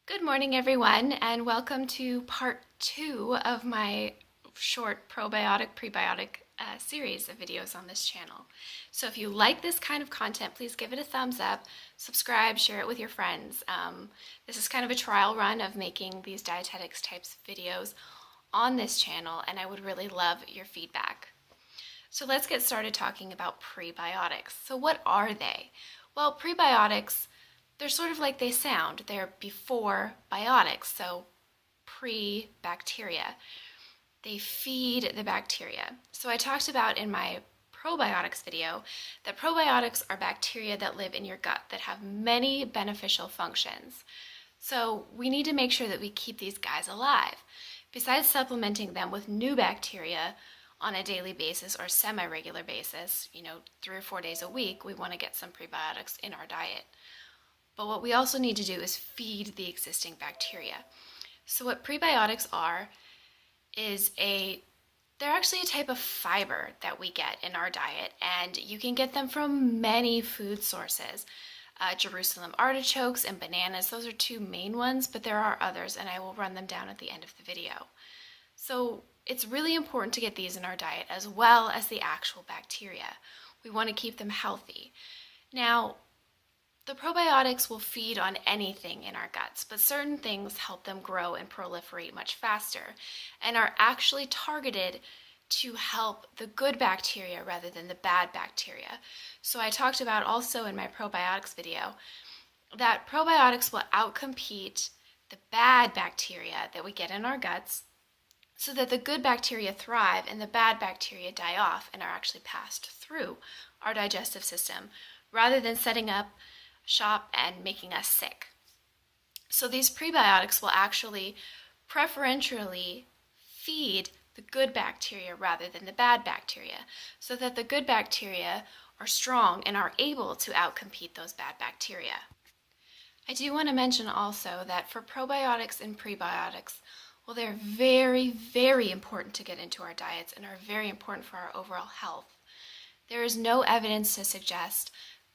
Good morning, everyone, and welcome to part 2 of my short probiotic, prebiotic series of videos on this channel. So if you like this kind of content, please give it a thumbs up, subscribe, share it with your friends. This is kind of a trial run of making these dietetics types of videos on this channel, and I would really love your feedback. So let's get started talking about prebiotics. So what are they? Well, prebiotics, they're sort of like they sound. They're before biotics, so pre-bacteria. They feed the bacteria. So I talked about in my probiotics video that probiotics are bacteria that live in your gut that have many beneficial functions. So we need to make sure that we keep these guys alive. Besides supplementing them with new bacteria on a daily basis or semi-regular basis, 3 or 4 days a week, we want to get some prebiotics in our diet. But what we also need to do is feed the existing bacteria. So what prebiotics are is they're actually a type of fiber that we get in our diet, and you can get them from many food sources. Jerusalem artichokes and bananas, those are two main ones, but there are others, and I will run them down at the end of the video. So it's really important to get these in our diet as well as the actual bacteria. We want to keep them healthy. Now, the probiotics will feed on anything in our guts, but certain things help them grow and proliferate much faster and are actually targeted to help the good bacteria rather than the bad bacteria. So I talked about also in my probiotics video that probiotics will outcompete the bad bacteria that we get in our guts so that the good bacteria thrive and the bad bacteria die off and are actually passed through our digestive system rather than setting up shop and making us sick. So these prebiotics will actually preferentially feed the good bacteria rather than the bad bacteria, so that the good bacteria are strong and are able to outcompete those bad bacteria. I do want to mention also that for probiotics and prebiotics, well, they're very, very important to get into our diets and are very important for our overall health. There is no evidence to suggest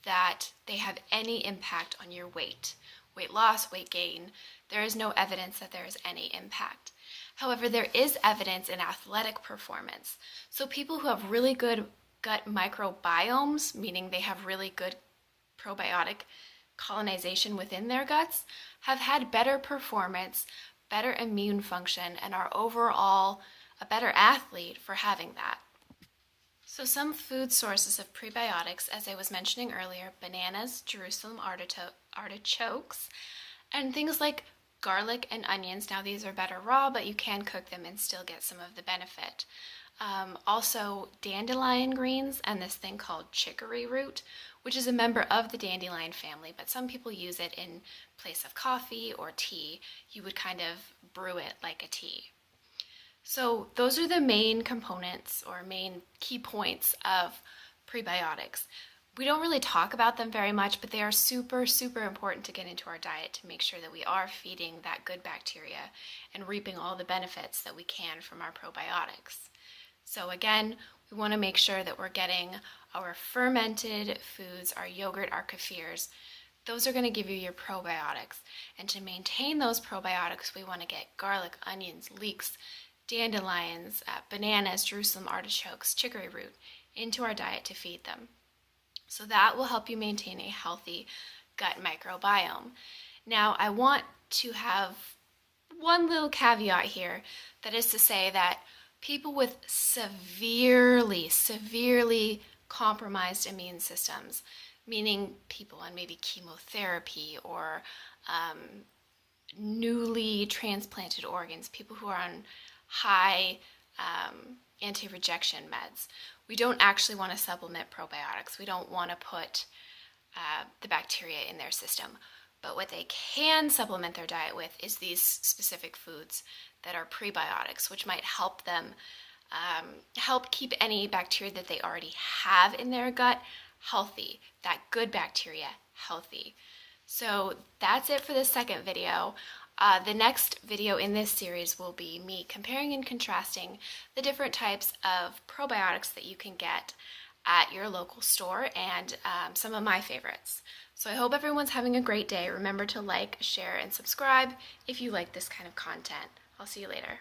that they have any impact on your weight loss, weight gain. There is no evidence that there is any impact. However, there is evidence in athletic performance. So people who have really good gut microbiomes, meaning they have really good probiotic colonization within their guts, have had better performance, better immune function, and are overall a better athlete for having that. So some food sources of prebiotics, as I was mentioning earlier, bananas, Jerusalem artichokes, and things like garlic and onions. Now these are better raw, but you can cook them and still get some of the benefit. Also dandelion greens and this thing called chicory root, which is a member of the dandelion family, but some people use it in place of coffee or tea. You would kind of brew it like a tea. So those are the main components or main key points of prebiotics. We don't really talk about them very much, but they are super, super important to get into our diet to make sure that we are feeding that good bacteria and reaping all the benefits that we can from our probiotics. So again, we want to make sure that we're getting our fermented foods, our yogurt, our kefirs. Those are going to give you your probiotics. And to maintain those probiotics, we want to get garlic, onions, leeks, dandelions, bananas, Jerusalem artichokes, chicory root into our diet to feed them. So that will help you maintain a healthy gut microbiome. Now, I want to have one little caveat here, that is to say that people with severely compromised immune systems, meaning people on maybe chemotherapy or newly transplanted organs, people who are on high anti-rejection meds. We don't actually want to supplement probiotics. We don't want to put the bacteria in their system. But what they can supplement their diet with is these specific foods that are prebiotics, which might help them help keep any bacteria that they already have in their gut healthy, that good bacteria healthy. So that's it for the second video. The next video in this series will be me comparing and contrasting the different types of probiotics that you can get at your local store and some of my favorites. So I hope everyone's having a great day. Remember to like, share, and subscribe if you like this kind of content. I'll see you later.